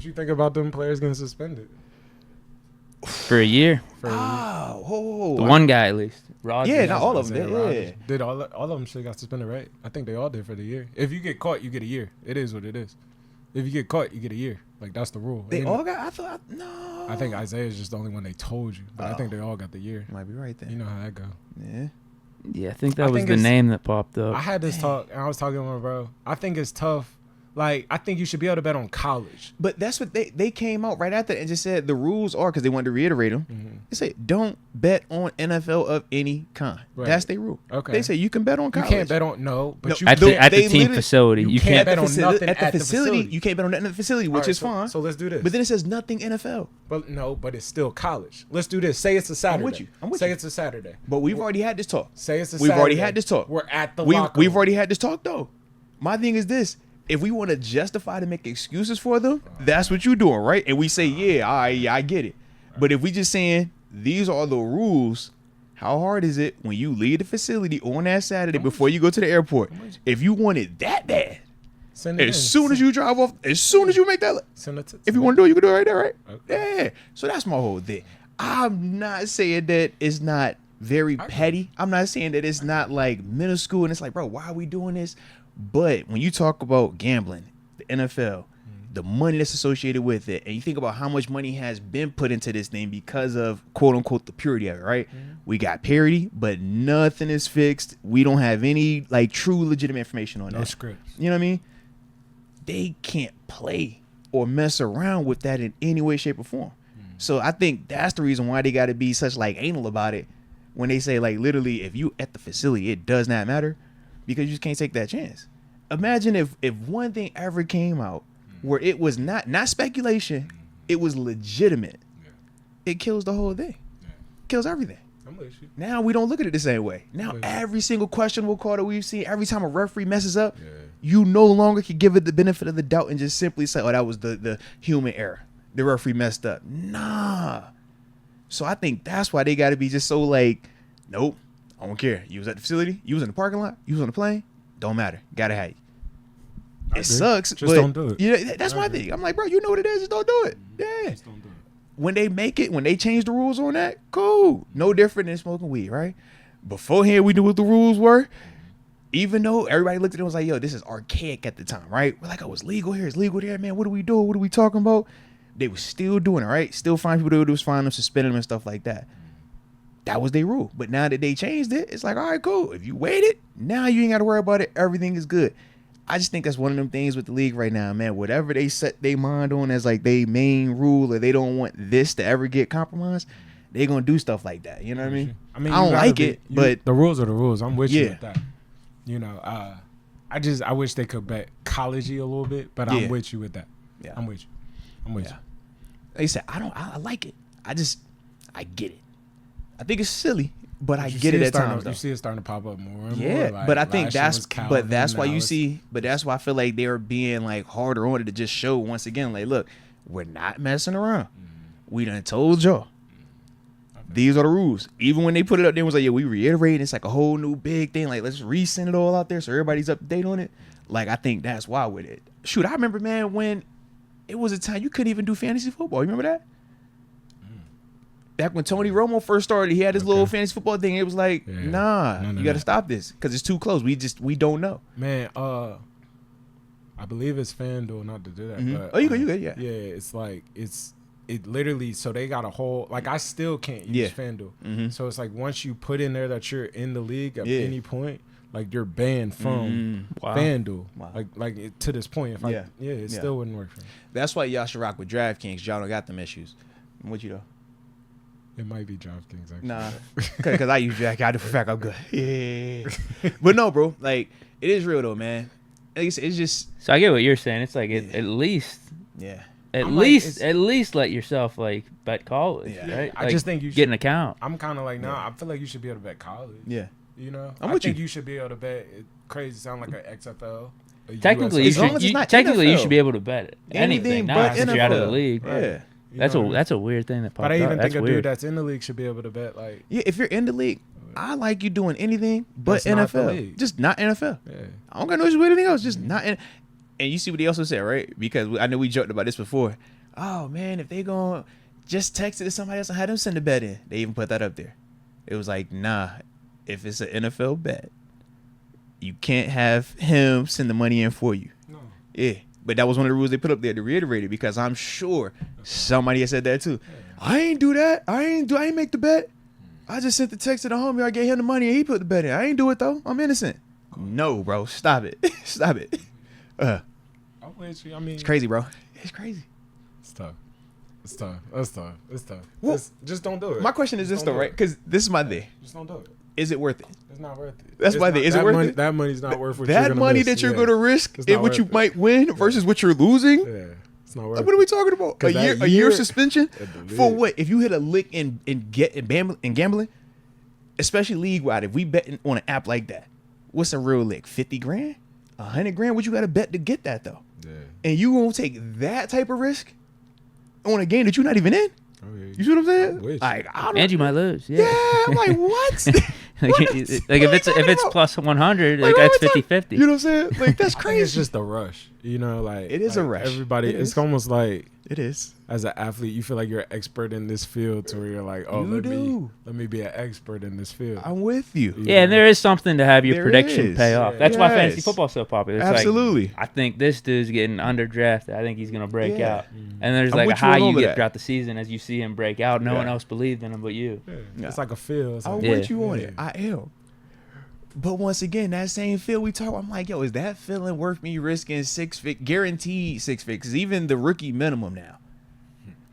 What you think about them players getting suspended For a year. for a year? The one guy at least. Rodgers. Yeah, not all of them. Isaiah Yeah. Rodgers. Did all of them should got suspended, right? I think they all did for the year. If you get caught, you get a year. It is what it is. If you get caught, you get a year. Like, that's the rule. They all got. No. I think Isaiah's just the only one they told you, but I think Oh. they all got the year. You might be right there. You know how that go. Yeah. Yeah, I think I that was think the it's- name that popped up. I had this talk, and I was talking with my bro. I think it's tough. Like, I think you should be able to bet on college. But that's what they came out right after and just said the rules are, because they wanted to reiterate them. Mm-hmm. They say don't bet on NFL of any kind. Right. That's their rule. Okay. They say you can bet on You college. can't bet on but No, you at can. the, at they the team literally- facility. You can't can't. bet on nothing at the facility. You can't bet on nothing at the facility, which All right, is fine. So let's do this. But then it says nothing NFL. But it's still college. Let's do this. Say it's a Saturday. I'm with Say you. it's a Saturday. But we've already had this talk. Say it's a We've Saturday. already had this talk. We're at the We've locker. already had this talk though. My thing is this: if we want to justify to make excuses for them, that's what you're doing, right? And we say, yeah, I get it. But if we just saying these are the rules, how hard is it when you leave the facility on that Saturday before you go to the airport? If you want it that bad, Send it as in. soon as you drive off, as soon as you make that, Send it to if you want to do it, you can do it right there, right? Okay. Yeah. So that's my whole thing. I'm not saying that it's not very petty. I'm not saying that it's not like minuscule and it's like, bro, why are we doing this? But when you talk about gambling, the NFL, the money that's associated with it, and you think about how much money has been put into this thing because of quote unquote the purity of it, right? We got parity, but nothing is fixed. We don't have any like true legitimate information on No that. scripts. You know what I mean? They can't play or mess around with that in any way, shape, or form. So I think that's the reason why they got to be such like anal about it when they say like literally if you at the facility, it does not matter because you just can't take that chance. Imagine if one thing ever came out where it was not speculation, it was legitimate. It kills the whole thing. Kills everything. I'm with you. Now we don't look at it the same way. Now every single questionable call that we've seen, every time a referee messes up, you no longer can give it the benefit of the doubt and just simply say, oh, that was the human error. The referee messed up. Nah. So I think that's why they got to be just so like, nope, I don't care. You was at the facility, you was in the parking lot, you was on the plane, don't matter. Gotta have you. It sucks, Just but don't do it. Yeah, that's my thing. I'm like, bro, you know what it is, just don't do it. Yeah. Just don't do it. When they change the rules on that, cool. No different than smoking weed, right? Beforehand, we knew what the rules were. Even though everybody looked at it and was like, yo, this is archaic at the time, right? We're like, oh, it's legal here, it's legal there, man. What are we doing? What are we talking about? They were still doing it, right? Still find people to do was find them, suspending them and stuff like that. That was their rule. But now that they changed it, it's like, all right, cool. If you waited, now you ain't got to worry about it. Everything is good. I just think that's one of them things with the league right now, man. Whatever they set their mind on as like their main rule, or they don't want this to ever get compromised, they're gonna do stuff like that. You know what I mean? I you don't gotta like be- it, but the rules are the rules. I'm with you Yeah. with that. You know, I wish they could bet collegey a little bit, but I'm Yeah. with you with that. Yeah. I'm with you. I'm with Yeah. you. they said I like it. I get it. I think it's silly, but I You get see it at starting times. to- You though. see it starting to pop up more and more. Yeah, Like, but I think last year was Calvin, that's why now you it's- see, but that's why I feel like they're being like harder on it to just show once again, like, look, we're not messing around. We done told y'all. These are the rules. Even when they put it up there, it was like, yeah, we reiterate. It's like a whole new big thing. Like, let's resend it all out there so everybody's up to date on it. Like, I think that's why with it. Shoot, I remember, man, when it was a time you couldn't even do fantasy football. You remember that? Back when Tony Romo first started, he had his little fantasy football thing. It was like, nah, None of you got to that. stop this because it's too close. We don't know. Man, I believe it's FanDuel not to do that. Mhm. But, Oh, you good, yeah. Yeah, it's like it literally. So they got a whole like I still can't use Yeah. FanDuel. Mhm. So it's like once you put in there that you're in the league at Yeah. any point, like you're banned from Wow. FanDuel. Wow. To this point, if Yeah. it Yeah. still wouldn't work for me. That's why y'all should rock with DraftKings. Y'all don't got them issues. I'm with you though. It might be DraftKings actually. Nah, because I use DraftKings. I do for a fact I'm good. Yeah, but no, bro. Like it is real though, man. It's just So I get what you're saying. It's like at least yeah. at I'm like, least let yourself like bet college, Yeah. right? I Like, just think you get should. an account. I'm kind of like, nah. I feel like you should be able to bet college. Yeah. You know, I'm I with think you. you should be able to bet. It sound like an XFL. a Technically, USA. you As long as should. it's not Technically, you NFL. should be able to bet it. Anything now but since you're out of the NFL. league. Yeah. You That's know a what I mean? that's a weird thing that popped But I even up. think That's a dude weird. that's in the league should be able to bet like. Yeah. If you're in the league, I like you doing anything but That's not the NFL. league. Just not NFL. Yeah. I don't got no issue with anything else. Just not in. And you see what they also said, right? Because I know we joked about this before. Oh man, if they gonna just text it to somebody else and have them send the bet in, they even put that up there. It was like, nah, if it's an NFL bet, you can't have him send the money in for you. No. Yeah, but that was one of the rules they put up there to reiterate it, because I'm sure somebody has said that too. I ain't do that. I ain't make the bet. I just sent the text to the homie. I gave him the money and he put the bet in. I ain't do it though. I'm innocent. No, bro, stop it. Stop it. I'm with you. I mean, It's crazy, bro. It's crazy. It's tough. It's tough. It's tough. It's tough. Well, Just don't do it. My question is this though, right? Because this is my thing. Just don't do it. Is it worth it? It's not worth it. That's It's my not- thing. Is it that worth money, it? That money's not worth what you're That gonna money miss. that you're Yeah. gonna risk It's and not what you worth it. might win versus what you're losing. Yeah, it's not worth Like, it. what are we talking about? A 'Cause that year year- suspension At the for league. what? If you hit a lick in gambling, especially league wide, if we bet on an app like that, what's a real lick? 50 grand, 100 grand? What you got to bet to get that though? Yeah. And you gonna take that type of risk on a game that you're not even in? Oh, yeah. You see what I'm saying? I wish. Like, I don't. And you might lose. Yeah, Yeah. I'm like, what? Like, What? like What if are we talking it's about? plus 100, Like, like what that's are we talking- 50-50. You know what I'm saying? Like, that's I think crazy. it's just a rush. You know, like It is a like, rush. Everybody, It it's is. almost like It is. as an athlete, you feel like you're an expert in this field, to where you're like, oh, You do. let me be an expert in this field. I'm with you. Yeah, and there is something to have your There prediction is. pay off. Yeah. That's why fantasy Yes. football's so popular. It's Absolutely. Like, I think this dude's getting underdrafted. I think he's gonna break Yeah. out. And there's I'm like a with you on high all you of get that. throughout the season as you see him break out. No Yeah. one else believed in him but you. Yeah. Yeah. It's like a feel. It's I'm like, Yeah. with you on Yeah. it. I am. But once again, that same feel we talk, I'm like, yo, is that feeling worth me risking guaranteed 6 figures, even the rookie minimum now?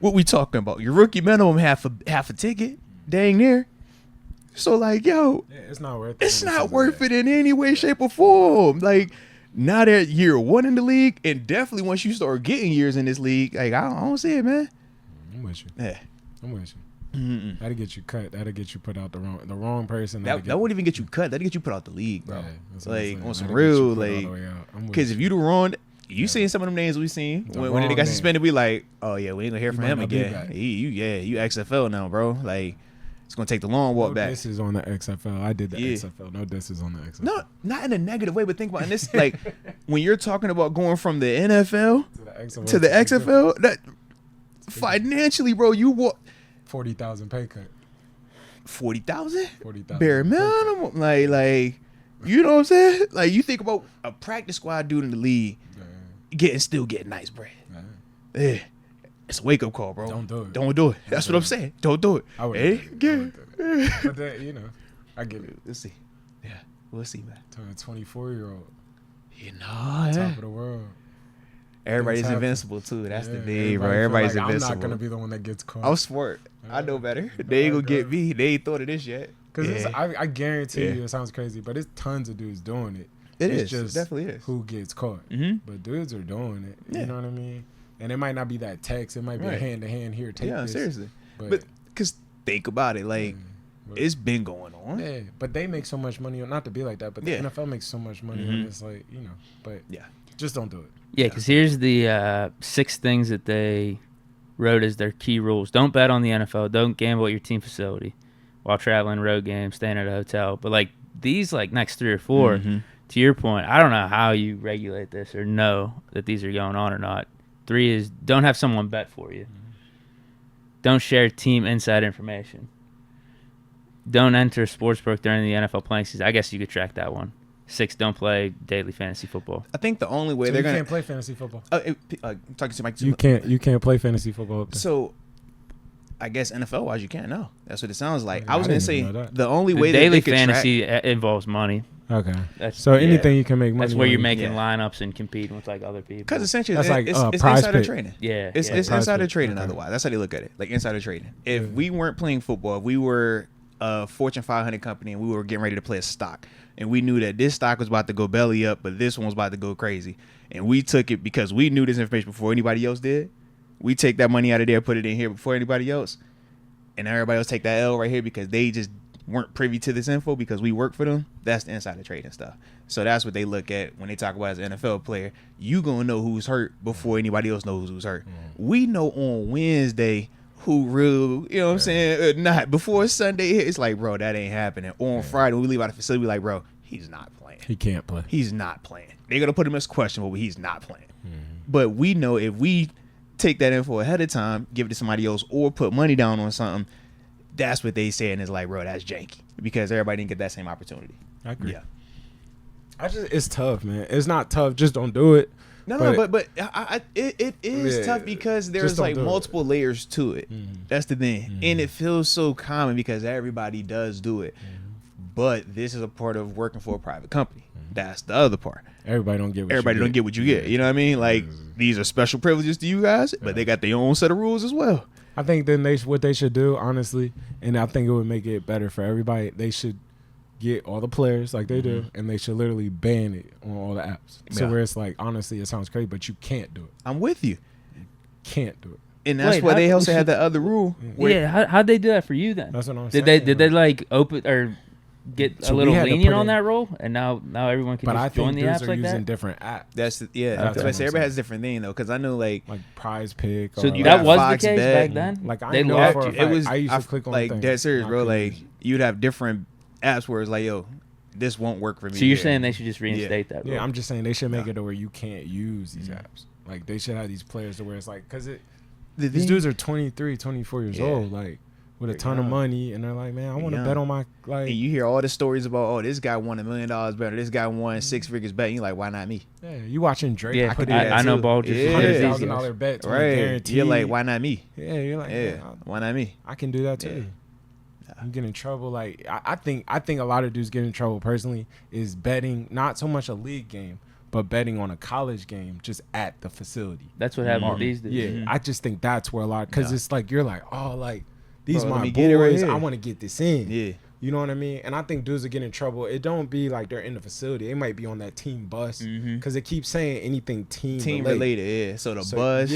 What we talking about? Your rookie minimum half a ticket, dang near. So like, yo, yeah, it's not worth it. it's not worth it in any way, shape, or form. Like, not at year one in the league, and definitely once you start getting years in this league, like I don't see it, man. I'm with you. Yeah. I'm with you. Mm-mm. That'll get you cut. That'll get you put out the wrong person. That wouldn't even get you cut. That'd get you put out the league, bro. Yeah, that's what I'm Like saying. on some That'll get you real, put all the like, way out. I'm with because you. if you the wrong, you seen some of them names we seen The when they wrong got name. suspended. We like, oh yeah, we ain't gonna hear You from might him not be again. back. You XFL now, bro. Like, it's gonna take the long walk no back. disses on the XFL. I did the Yeah. XFL. No disses on the XFL. No, not in a negative way, but think about this. Like, when you're talking about going from the NFL to the XFL, that financially, bro, you walk 40,000 pay cut. 40,000 40,000 bare pay cut. minimum. Like, you know what I'm saying? Like, you think about a practice squad dude in the league still getting nice bread. Yeah. Yeah. It's a wake up call, bro. Don't do it. Don't do it. That's what I'm saying. Don't do it. I would. Hey, yeah. But then, you know, I get it. We'll see. Yeah, we'll see, man. To a 24-year-old, You know, top yeah. of the world. Everybody's Things happen. invincible too. That's the Yeah, thing, bro. feel Everybody's like invincible. I'm not gonna be the one that gets caught. I'm smart. I know better. They ain't gonna get me. They ain't thought of this yet. Because Yeah. I guarantee Yeah. you, it sounds crazy, but it's tons of dudes doing it. It It's is. just It definitely is. who gets caught. Mhm. But dudes are doing it. Yeah. You know what I mean? And it might not be that text. It might be Right. a hand to hand here. Take Yeah, this. seriously. But, But because think about it, like but- it's been going on. yeah, but they make so much money. Not to be like that, but the Yeah. NFL makes so much money. Mhm. And it's like, you know, but Yeah. just don't do it. Yeah, because here's the 6 things that they wrote as their key rules. Don't bet on the NFL. Don't gamble at your team facility while traveling road games, staying at a hotel. But, like, these, like, next 3 or 4, Mhm. to your point, I don't know how you regulate this or know that these are going on or not. 3 is don't have someone bet for you. Don't share team inside information. Don't enter a sportsbook during the NFL playing season. I guess you could track that one. 6, don't play daily fantasy football. I think the only way So they're you gonna can't play fantasy football. talking to Mike. You can't play fantasy football. Up there. So, I guess NFL wise, you can't. No, that's what it sounds like. Yeah, I was I gonna didn't say even know that. the only The way that daily they could fantasy involves money. Okay. That's, So yeah. anything you can make money. That's where you're on. making Yeah. lineups and competing with like other people. because essentially That's like, it's prize insider pick. trading. yeah, It's yeah. it's Prize insider pick. trading. Okay. Otherwise, that's how they look at it, like insider trading. If Yeah. we weren't playing football, if we were a Fortune 500 company and we were getting ready to play a stock, and we knew that this stock was about to go belly up, but this one was about to go crazy, and we took it because we knew this information before anybody else did. We take that money out of there, put it in here before anybody else, and everybody else take that L right here because they just weren't privy to this info because we work for them. That's the insider trading stuff. So that's what they look at when they talk about as an NFL player. You gonna know who's hurt before anybody else knows who's hurt. We know on Wednesday who real, you know what I'm saying, not before Sunday hit. It's like, bro, that ain't happening. On Friday when we leave out of the facility, we like, bro, he's not playing. He can't play. He's not playing. they're gonna put him as questionable, but he's not playing. But we know if we take that info ahead of time, give it to somebody else, or put money down on something, that's what they saying is like, bro, that's janky because everybody didn't get that same opportunity. I agree. Yeah. It's tough, man. It's not tough. Just don't do it. But it is tough because there's like multiple layers to it. That's the thing, and it feels so common because everybody does do it. But this is a part of working for a private company. That's the other part. Everybody don't get what you get. You know what I mean? Like these are special privileges to you guys, but they got their own set of rules as well. I think then what they should do, honestly, and I think it would make it better for everybody. They should get all the players like they do, and they should literally ban it on all the apps. So where it's like, honestly, it sounds crazy, but you can't do it. I'm with you. Can't do it. And that's why they also had the other rule. How'd they do that for you then? That's what I'm saying. Did they like open or get a little lenient on that rule, and now everyone can just join the apps like that? But I think using different apps. That's what I say. Everybody has a different thing though, because I know like Prize Pick. So or that was Fox the case Bet. back then. Like I they know loved for a you. fact, it was I used to click on like the thing. dead serious, bro. Like you'd have different apps where it's like, yo, this won't work for me. So you're saying they should just reinstate that rule? Yeah, I'm just saying they should make it to where you can't use these apps. Like they should have these players to where it's like, because these dudes are 23, 24 years old, like with a ton of money, and they're like, man, I want to bet on my like. And you hear all the stories about, oh, this guy won $1 million better, this guy won 6 figures bet. You're like, why not me? Yeah, you watching Drake? Yeah, put I know ball just $100,000 bet, right? Guaranteed. You're like, why not me? Yeah, you're like, yeah, why not me? I can do that too. You get in trouble. Like I think a lot of dudes get in trouble personally is betting not so much a league game, but betting on a college game just at the facility. That's what happened with these dudes. Yeah, I just think that's where a lot, because it's like you're like, oh, like these Bro, my boys. I want to get this in. Yeah. You know what I mean? And I think dudes are getting in trouble. It don't be like they're in the facility. They might be on that team bus because it keeps saying anything team related. Yeah. So the bus,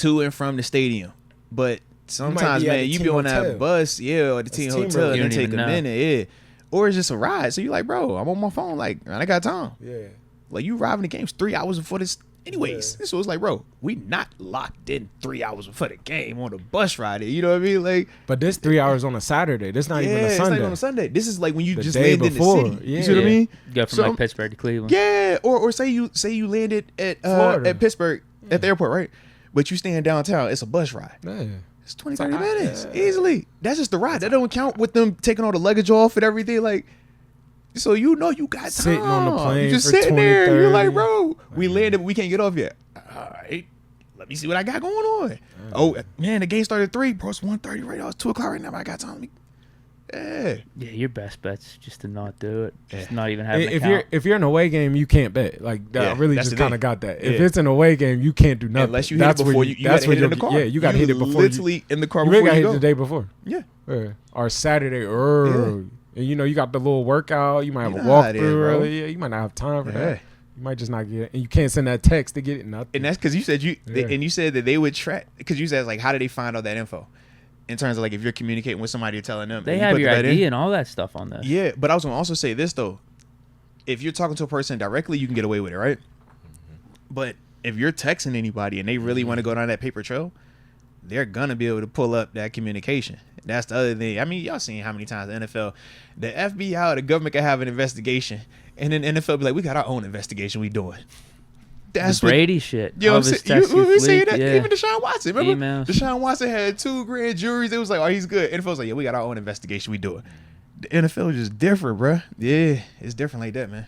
to and from the stadium. But sometimes, man, you be on that bus, or the team hotel, and it take a minute, or it's just a ride. So you're like, bro, I'm on my phone, like I got time. Yeah. Like you arriving the game's 3 hours before this. Anyways, so it's like, bro, we not locked in 3 hours before the game on a bus ride. You know what I mean? Like, but this 3 hours on a Saturday. This not even a Sunday. It's not even on a Sunday. This is like when you just day landed before. in the city. You see what I mean? You go from like Pittsburgh to Cleveland. Yeah, or say you landed at Pittsburgh at the airport, right? But you staying downtown. It's a bus ride. Yeah. It's 20, 30 minutes easily. That's just the ride. That don't count with them taking all the luggage off and everything. Like. So you know you got time. Sitting on the plane, you just for sitting 20, there. 30. You're like, bro, we landed, but we can't get off yet. All right, let me see what I got going on. Oh man, the game started at 3. Bro, it's 1:30 right now. It's 2 o'clock right now. But I got time. Yeah, your best bet's just to not do it. Just not even have an account. If you're an away game, you can't bet. Like I really just kind of got that. If it's an away game, you can't do nothing unless you hit it before you got hit in the car. Yeah, you got hit it before. Literally in the car. You before got you hit go. the day before. Yeah, or Saturday early. And you know you got the little workout. You might have a walkthrough early. Yeah, you might not have time for that. You might just not get it, and you can't send that text to get it. Nothing. And that's because you said and you said that they would track, because you said like, how do they find all that info? In terms of like if you're communicating with somebody, you're telling them they have your ID and all that stuff on this. Yeah, but I was gonna also say this though: if you're talking to a person directly, you can get away with it, right? But if you're texting anybody and they really want to go down that paper trail, they're gonna be able to pull up that communication. That's the other thing. I mean, y'all seen how many times the NFL, the FBI, the government can have an investigation, and then NFL be like, "We got our own investigation. We doing." That's the Brady shit. You know what I'm saying? You see that? Yeah. Even Deshaun Watson. Remember? Emails. Deshaun Watson had 2 grand juries. It was like, oh, he's good. NFL's like, yeah, we got our own investigation. We do it. The NFL is just different, bro. Yeah, it's different like that, man.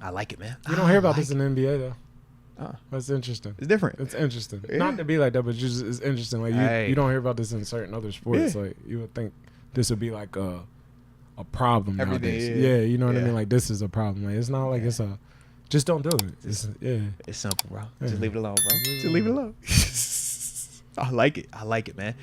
I like it, man. You don't hear about this in the NBA though. That's interesting. It's different. It's interesting. Yeah. Not to be like that, but just it's interesting. Like you don't hear about this in certain other sports. Like you would think this would be like a problem nowadays. Yeah, you know what I mean. Like this is a problem. Like it's not like it's a. Just don't do it. It's simple, bro. Just leave it alone, bro. Just leave it alone. I like it. I like it, man.